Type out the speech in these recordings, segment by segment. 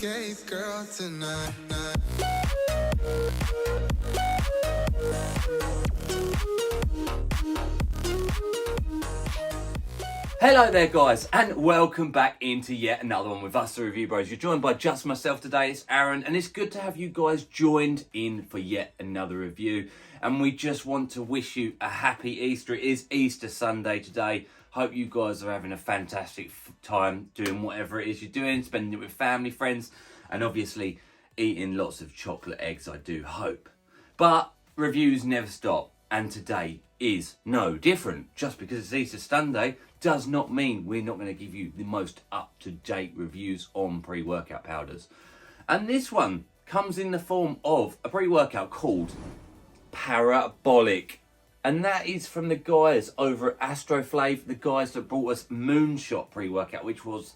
escape, girl, tonight. Hello there guys, and welcome back into yet another one with us, the Review Bros. You're joined by just myself today, it's Aaron, and it's good to have you guys joined in for yet another review. And we just want to wish you a happy Easter. It is Easter Sunday today. Hope you guys are having a fantastic time doing whatever it is you're doing, spending it with family, friends, and obviously eating lots of chocolate eggs, I do hope. But reviews never stop, and today is no different. Just because it's Easter Sunday does not mean we're not going to give you the most up-to-date reviews on pre-workout powders. And this one comes in the form of a pre-workout called Parabolic. And that is from the guys over at ASTROFLAV, the guys that brought us Moonshot pre-workout, which was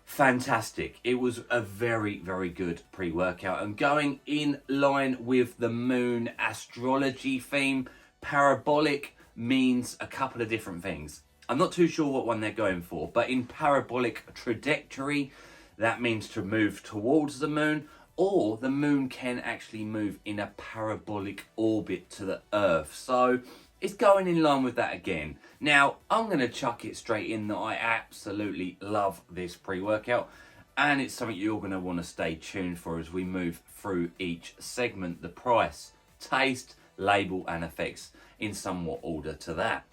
fantastic. It was a very, very good pre-workout. And going in line with the moon astrology theme, Parabolic means a couple of different things. I'm not too sure what one they're going for, but in parabolic trajectory, that means to move towards the moon, or the moon can actually move in a parabolic orbit to the Earth. So it's going in line with that again. Now, I'm going to chuck it straight in that I absolutely love this pre-workout, and it's something you're going to want to stay tuned for as we move through each segment. The price, taste, label and effects in somewhat order to that.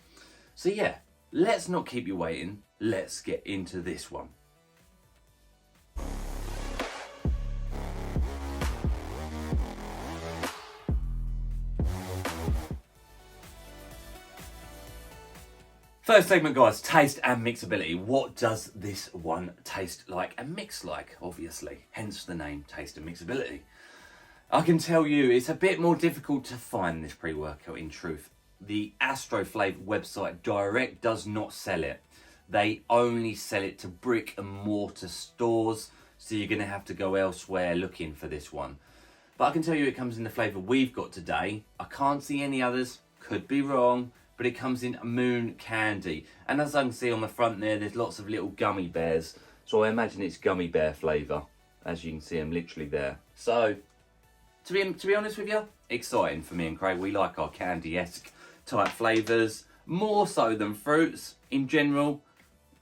So yeah, let's not keep you waiting. Let's get into this one. First segment, guys, taste and mixability. What does this one taste like and mix like? Obviously, hence the name, taste and mixability. I can tell you it's a bit more difficult to find this pre-workout in truth. The ASTROFLAV website direct does not sell it. They only sell it to brick and mortar stores, so you're going to have to go elsewhere looking for this one. But I can tell you it comes in the flavour we've got today. I can't see any others, could be wrong, but it comes in Moon Candy. And as I can see on the front there, there's lots of little gummy bears. So I imagine it's gummy bear flavour, as you can see them literally there. So, to be honest with you, exciting for me and Craig. We like our candy-esque type flavours, more so than fruits in general,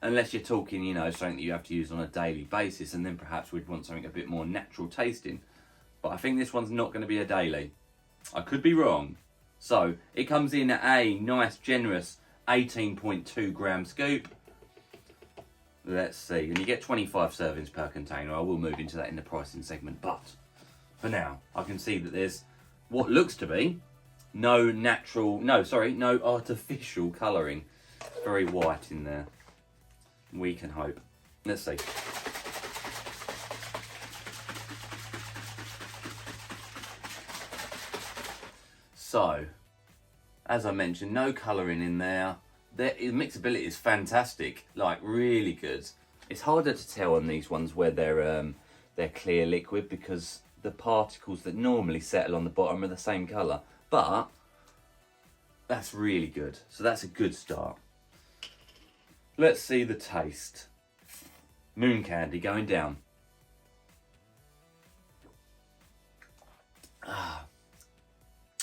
unless you're talking, you know, something that you have to use on a daily basis, and then perhaps we'd want something a bit more natural tasting. But I think this one's not going to be a daily. I could be wrong. So, it comes in at a nice, generous 18.2 gram scoop. Let's see, and you get 25 servings per container. I will move into that in the pricing segment, but for now, I can see that there's what looks to be no artificial colouring. Very white in there. We can hope. Let's see. So, as I mentioned, no colouring in there. The mixability is fantastic, like really good. It's harder to tell on these ones where they're clear liquid, because the particles that normally settle on the bottom are the same colour. But that's really good. So that's a good start. Let's see the taste. Moon Candy going down.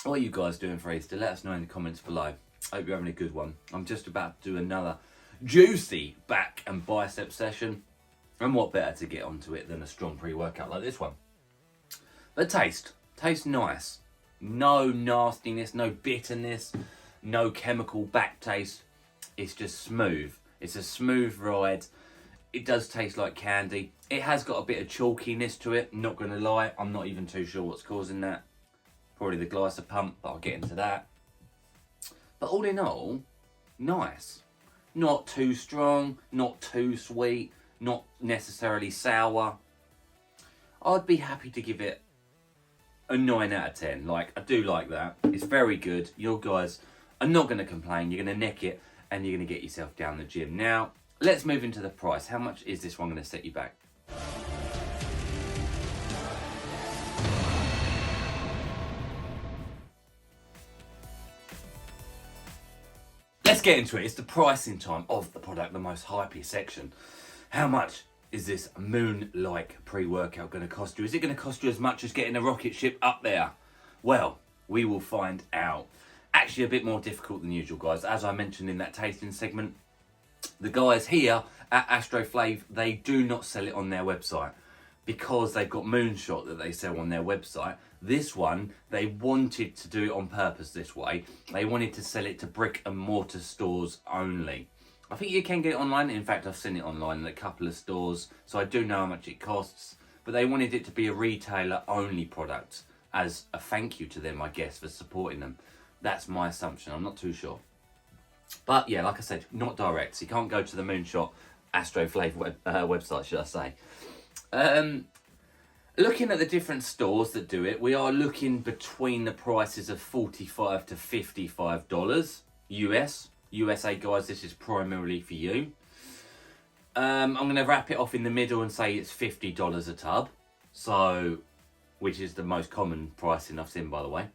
What are you guys doing for Easter? Let us know in the comments below. Hope you're having a good one. I'm just about to do another juicy back and bicep session. And what better to get onto it than a strong pre-workout like this one. The taste. Tastes nice. No nastiness, no bitterness, no chemical back taste. It's just smooth. It's a smooth ride. It does taste like candy. It has got a bit of chalkiness to it, not going to lie. I'm not even too sure what's causing that. Probably the glycer pump, but I'll get into that. But all in all, nice. Not too strong, not too sweet, not necessarily sour. I'd be happy to give it a 9 out of 10. Like, I do like that. It's very good. You guys are not going to complain. You're going to neck it and you're going to get yourself down the gym. Now, let's move into the price. How much is this one going to set you back? Let's get into it. It's the pricing time of the product, the most hypey section. How much is this moon-like pre-workout going to cost you? Is it going to cost you as much as getting a rocket ship up there? Well, we will find out. Actually, a bit more difficult than usual, guys. As I mentioned in that tasting segment, the guys here at ASTROFLAV, they do not sell it on their website because they've got Moonshot that they sell on their website. This one, they wanted to do it on purpose this way. They wanted to sell it to brick and mortar stores only. I think you can get it online. In fact, I've seen it online in a couple of stores, so I do know how much it costs. But they wanted it to be a retailer-only product as a thank you to them, I guess, for supporting them. That's my assumption. I'm not too sure. But yeah, like I said, not direct. So you can't go to the Moonshot ASTROFLAV website, should I say. Looking at the different stores that do it, we are looking between the prices of $45 to $55 US. USA, guys, this is primarily for you. I'm going to wrap it off in the middle and say it's $50 a tub. So, which is the most common pricing I've seen, by the way.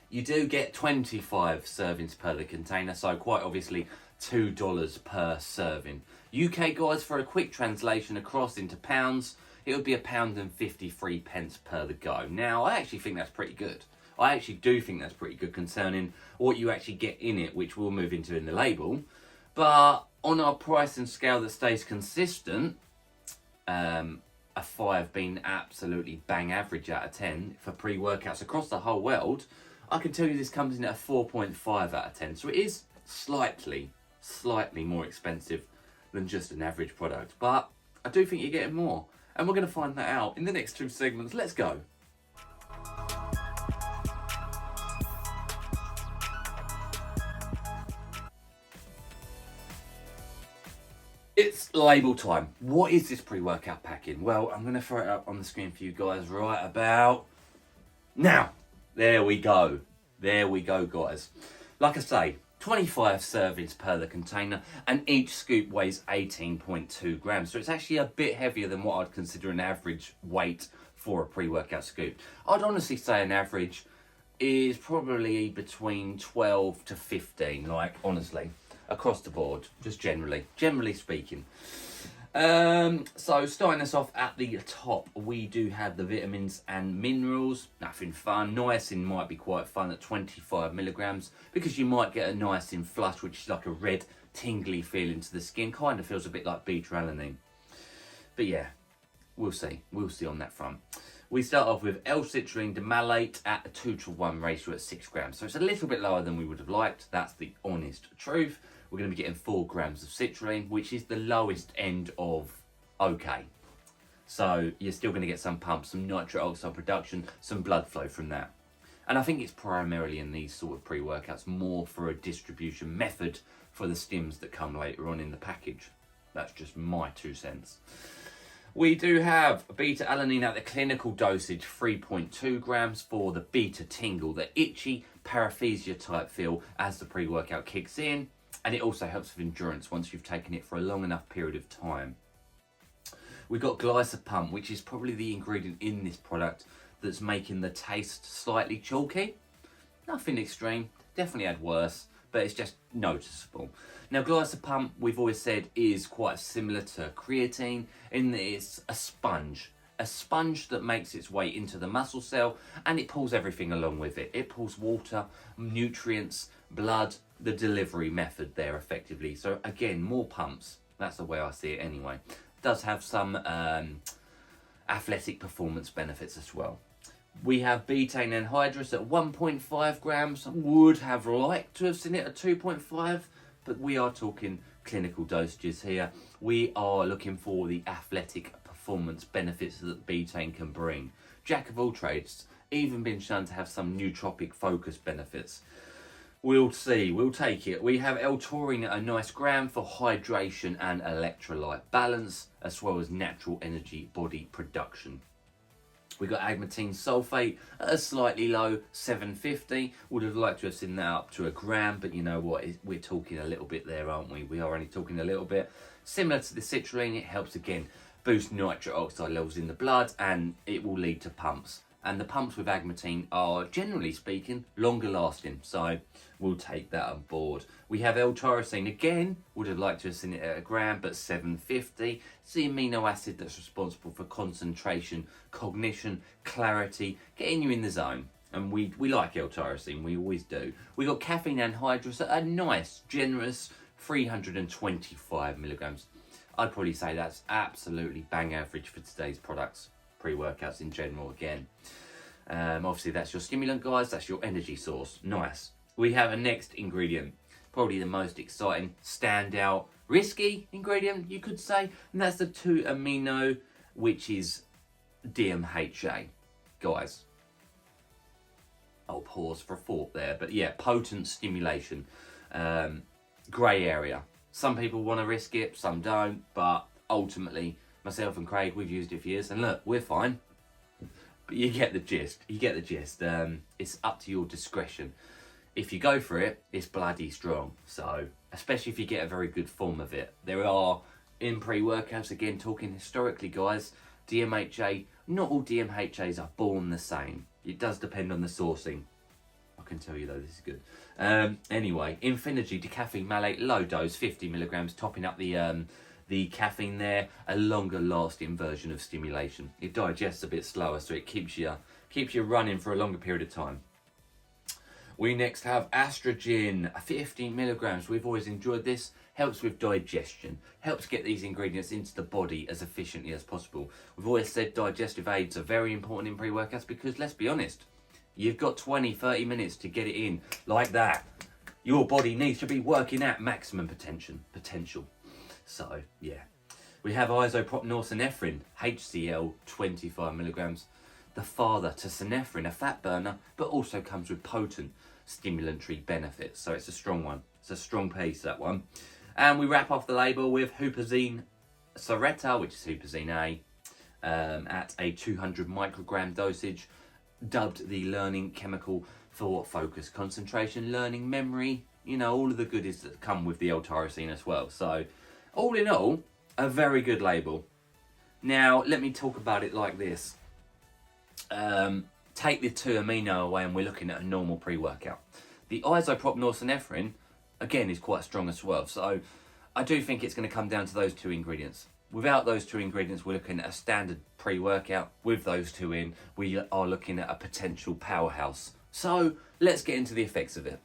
You do get 25 servings per the container, so quite obviously $2 per serving. UK, guys, for a quick translation across into pounds, it would be £1.53 per the go. Now, I actually think that's pretty good. I actually do think that's pretty good concerning what you actually get in it, which we'll move into in the label. But on our pricing scale that stays consistent, a 5 being absolutely bang average out of 10 for pre-workouts across the whole world, I can tell you this comes in at a 4.5 out of 10. So it is slightly more expensive than just an average product. But I do think you're getting more. And we're going to find that out in the next two segments. Let's go. It's label time. What is this pre-workout packing? Well, I'm going to throw it up on the screen for you guys right about now. There we go. There we go, guys. Like I say, 25 servings per the container, and each scoop weighs 18.2 grams. So it's actually a bit heavier than what I'd consider an average weight for a pre-workout scoop. I'd honestly say an average is probably between 12 to 15, like, honestly, across the board, just generally speaking. So starting us off at the top, we do have the vitamins and minerals. Nothing fun. Niacin might be quite fun at 25 milligrams because you might get a niacin flush, which is like a red tingly feeling to the skin. Kind of feels a bit like beta-alanine. But yeah, we'll see on that front. We start off with L-citrulline malate at a 2-to-1 ratio at 6 grams. So it's a little bit lower than we would have liked. That's the honest truth. We're going to be getting 4 grams of citrulline, which is the lowest end of okay. So you're still going to get some pump, some nitric oxide production, some blood flow from that. And I think it's primarily in these sort of pre-workouts more for a distribution method for the stims that come later on in the package. That's just my 2 cents. We do have beta-alanine at the clinical dosage, 3.2 grams for the beta tingle, the itchy paresthesia type feel as the pre-workout kicks in. And it also helps with endurance once you've taken it for a long enough period of time. We've got glycopump, which is probably the ingredient in this product that's making the taste slightly chalky. Nothing extreme, definitely had worse, but it's just noticeable. Now, glycopump, we've always said, is quite similar to creatine in that it's a sponge that makes its way into the muscle cell, and it pulls everything along with it. It pulls water, nutrients, blood, the delivery method there effectively. So again, more pumps. That's the way I see it anyway. It does have some athletic performance benefits as well. We have betaine anhydrous at 1.5 grams. Would have liked to have seen it at 2.5, but we are talking clinical dosages here. We are looking for the athletic performance benefits that betaine can bring. Jack of all trades, even been shown to have some nootropic focus benefits. We'll see, we'll take it. We have L-taurine at a nice gram for hydration and electrolyte balance, as well as natural energy body production. We got agmatine sulfate at a slightly low 750. Would have liked to have seen that up to a gram, but you know what? We're talking a little bit there, aren't we? We are only talking a little bit. Similar to the citrulline, it helps again boost nitric oxide levels in the blood, and it will lead to pumps. And the pumps with agmatine are, generally speaking, longer lasting. So we'll take that on board. We have L-tyrosine, again, would have liked to have seen it at a gram, but 750. It's the amino acid that's responsible for concentration, cognition, clarity, getting you in the zone. And we like L-tyrosine, we always do. We got caffeine anhydrous at a nice, generous 325 milligrams. I'd probably say that's absolutely bang average for today's products, pre-workouts in general again. Obviously that's your stimulant, guys, that's your energy source. Nice. We have a next ingredient, probably the most exciting, standout, risky ingredient, you could say, and that's the 2-amino, which is DMHA. Guys, I'll pause for a thought there, but yeah, potent stimulation, grey area. Some people want to risk it, some don't, but ultimately, myself and Craig, we've used it for years, and look, we're fine. But you get the gist, it's up to your discretion. If you go for it, it's bloody strong. So, especially if you get a very good form of it. There are, in pre-workouts, again, talking historically, guys, DMHA, not all DMHAs are born the same. It does depend on the sourcing. I can tell you though, this is good. Anyway, Infinergy decaffeine malate, low dose, 50 milligrams, topping up the caffeine there, a longer lasting version of stimulation. It digests a bit slower, so it keeps you running for a longer period of time. We next have Astrogen, 15 milligrams. We've always enjoyed this. Helps with digestion. Helps get these ingredients into the body as efficiently as possible. We've always said digestive aids are very important in pre-workouts because, let's be honest, you've got 20, 30 minutes to get it in like that. Your body needs to be working at maximum potential. So, yeah. We have isopropanolsinephrine, HCl, 25 milligrams. The father to synephrine, a fat burner, but also comes with potent stimulatory benefits. So it's a strong one. It's a strong piece, that one. And we wrap off the label with huperzine Saretta, which is huperzine A, at a 200 microgram dosage, dubbed the learning chemical for focus, concentration, learning, memory, you know, all of the goodies that come with the L-tyrosine as well. So all in all, a very good label. Now, let me talk about it like this. Take the 2-amino away and we're looking at a normal pre-workout. The isopropanolsinephrine, again, is quite strong as well. So I do think it's going to come down to those two ingredients. Without those two ingredients, we're looking at a standard pre-workout. With those two in, we are looking at a potential powerhouse. So let's get into the effects of it.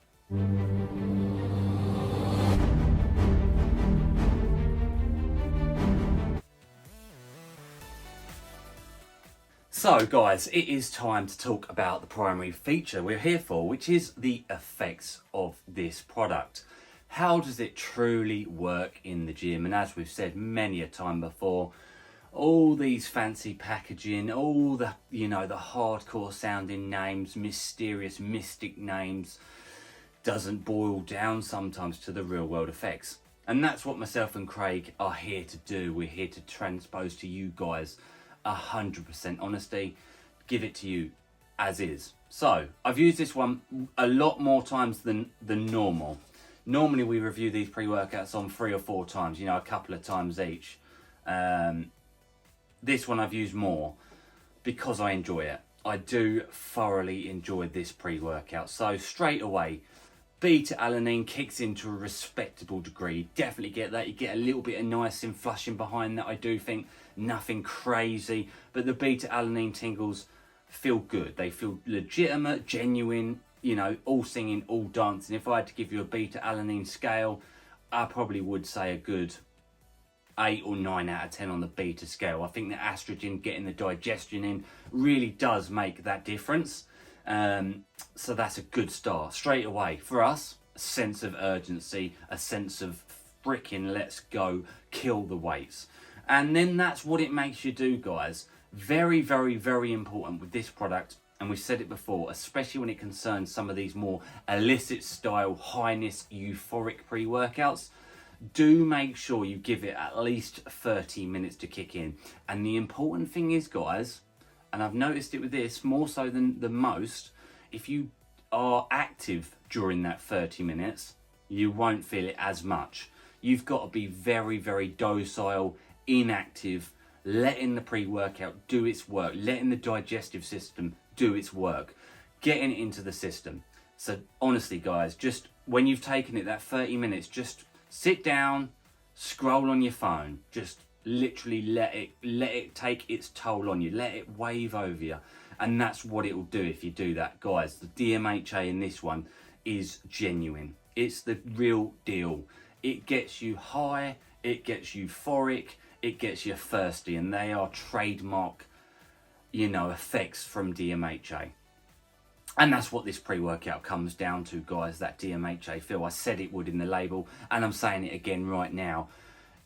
So guys, it is time to talk about the primary feature we're here for, which is the effects of this product. How does it truly work in the gym? And as we've said many a time before, all these fancy packaging, all the, you know, the hardcore sounding names, mysterious, mystic names, doesn't boil down sometimes to the real world effects. And that's what myself and Craig are here to do. We're here to transpose to you guys 100% honesty, give it to you as is. So I've used this one a lot more times than normal. Normally we review these pre-workouts on 3 or 4 times, you know, a couple of times each. This one I've used more because I enjoy it. I do thoroughly enjoy this pre-workout. So straight away, beta-alanine kicks into a respectable degree. Definitely get that. You get a little bit of niacin flushing behind that, I do think. Nothing crazy. But the beta-alanine tingles feel good. They feel legitimate, genuine, you know, all singing, all dancing. If I had to give you a beta-alanine scale, I probably would say a good 8 or 9 out of 10 on the beta scale. I think the estrogen getting the digestion in really does make that difference. So that's a good start straight away for us. A sense of urgency, a sense of freaking let's go kill the weights, and then that's what it makes you do, guys. Very, very, very important with this product, and we've said it before, especially when it concerns some of these more illicit style highness euphoric pre-workouts. Do make sure you give it at least 30 minutes to kick in. And the important thing is, guys, and I've noticed it with this more so than most, if you are active during that 30 minutes, you won't feel it as much. You've got to be very, very docile, inactive, letting the pre-workout do its work, letting the digestive system do its work, getting it into the system. So honestly, guys, just when you've taken it that 30 minutes, just sit down, scroll on your phone, just literally let it take its toll on you, let it wave over you. And that's what it will do if you do that, guys. The DMHA in this one is genuine. It's the real deal. It gets you high, it gets euphoric, it gets you thirsty, and they are trademark, you know, effects from DMHA. And that's what this pre-workout comes down to, guys, that DMHA feel. I said it would in the label, and I'm saying it again right now.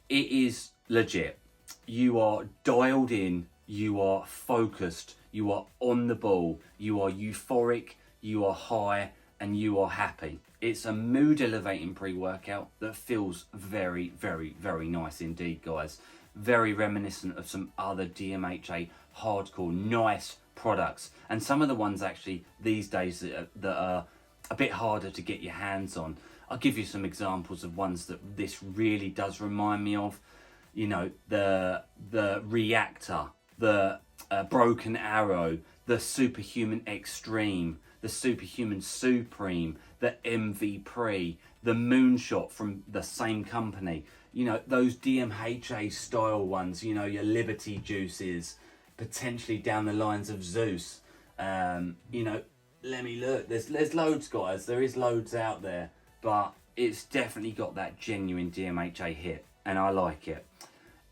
It is legit. You are dialed in, you are focused, you are on the ball, you are euphoric, you are high, and you are happy. It's a mood elevating pre-workout that feels very, very, very nice indeed, guys. Very reminiscent of some other DMHA hardcore nice products, and some of the ones actually these days that are a bit harder to get your hands on. I'll give you some examples of ones that this really does remind me of. You know, the Reactor, the Broken Arrow, the Superhuman Extreme, the Superhuman Supreme, the MV Pre, the Moonshot from the same company. You know, those DMHA style ones, you know, your Liberty Juices, potentially down the lines of Zeus. You know, let me look. There's loads, guys. There is loads out there, but it's definitely got that genuine DMHA hit, and I like it.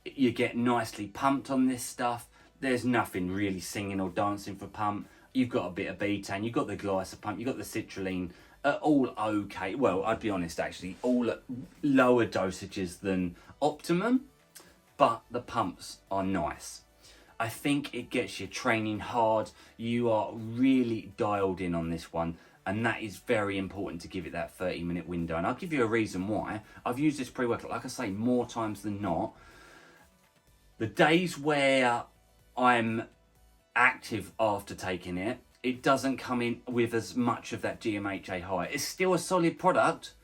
You get nicely pumped on this stuff. There's nothing really singing or dancing for pump. You've got a bit of betaine, you've got the glycopump, you've got the citrulline, all okay. Well, I'd be honest, actually, all at lower dosages than optimum, but the pumps are nice. I think it gets you training hard. You are really dialed in on this one, and that is very important to give it that 30-minute window. And I'll give you a reason why. I've used this pre-workout, like I say, more times than not. The days where I'm active after taking it, it doesn't come in with as much of that DMHA high. It's still a solid product,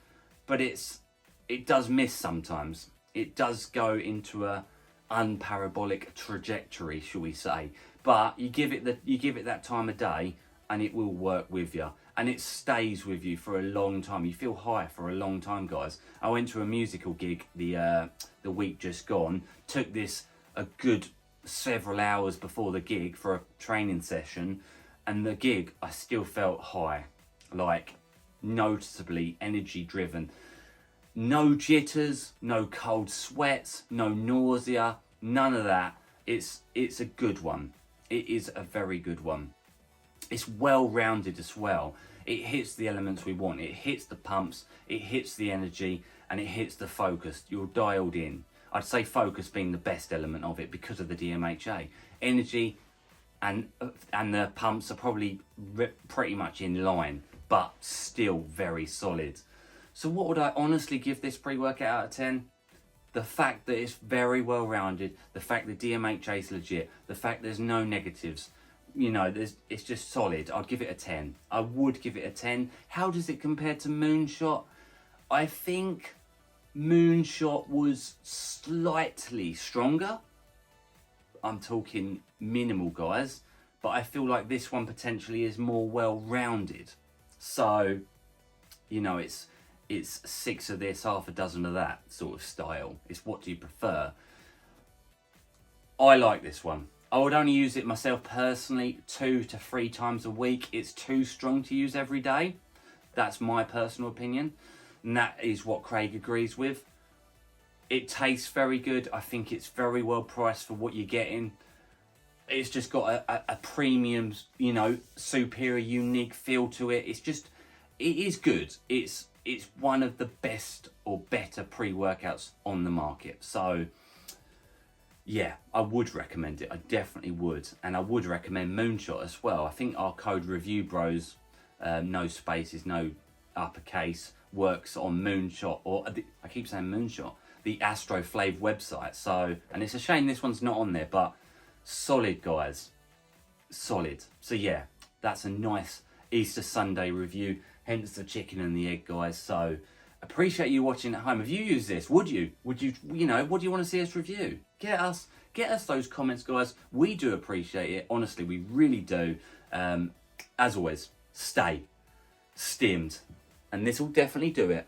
but it does miss sometimes. It does go into a unparabolic trajectory, shall we say. But you give it that time of day, and it will work with you, and it stays with you for a long time. You feel high for a long time, guys. I went to a musical gig the week just gone. Took this a good several hours before the gig for a training session, and the gig I still felt high, like noticeably energy driven. No jitters, no cold sweats, no nausea, none of that. It's a good one. It is a very good one. It's well rounded as well. It hits the elements we want. It hits the pumps, it hits the energy, and it hits the focus. You're dialed in. I'd say focus being the best element of it because of the DMHA. Energy and the pumps are probably pretty much in line, but still very solid. So what would I honestly give this pre-workout out of 10? The fact that it's very well rounded, the fact that DMHA is legit, the fact there's no negatives, you know, it's just solid. I'd give it a 10. I would give it a 10. How does it compare to Moonshot? I think Moonshot was slightly stronger. I'm talking minimal, guys, but I feel like this one potentially is more well-rounded. So, you know, it's 6 of this, half a dozen of that sort of style. It's what do you prefer? I like this one. I would only use it myself personally 2 to 3 times a week. It's too strong to use every day. That's my personal opinion. And that is what Craig agrees with. It tastes very good. I think it's very well priced for what you're getting. It's just got a premium, you know, superior, unique feel to it. It is good. It's one of the best or better pre-workouts on the market. So, yeah, I would recommend it. I definitely would. And I would recommend Moonshot as well. I think our code Review Bros, no spaces, no uppercase, works on Moonshot, or I keep saying Moonshot, the ASTROFLAV website. So, and it's a shame this one's not on there, but solid, guys. Solid. So yeah, that's a nice Easter Sunday review, hence the chicken and the egg, guys. So appreciate you watching at home. Have you used this? Would you, you know, what do you want to see us review? Get us those comments, guys. We do appreciate it. Honestly, we really do. As always, stay stimmed. And this will definitely do it.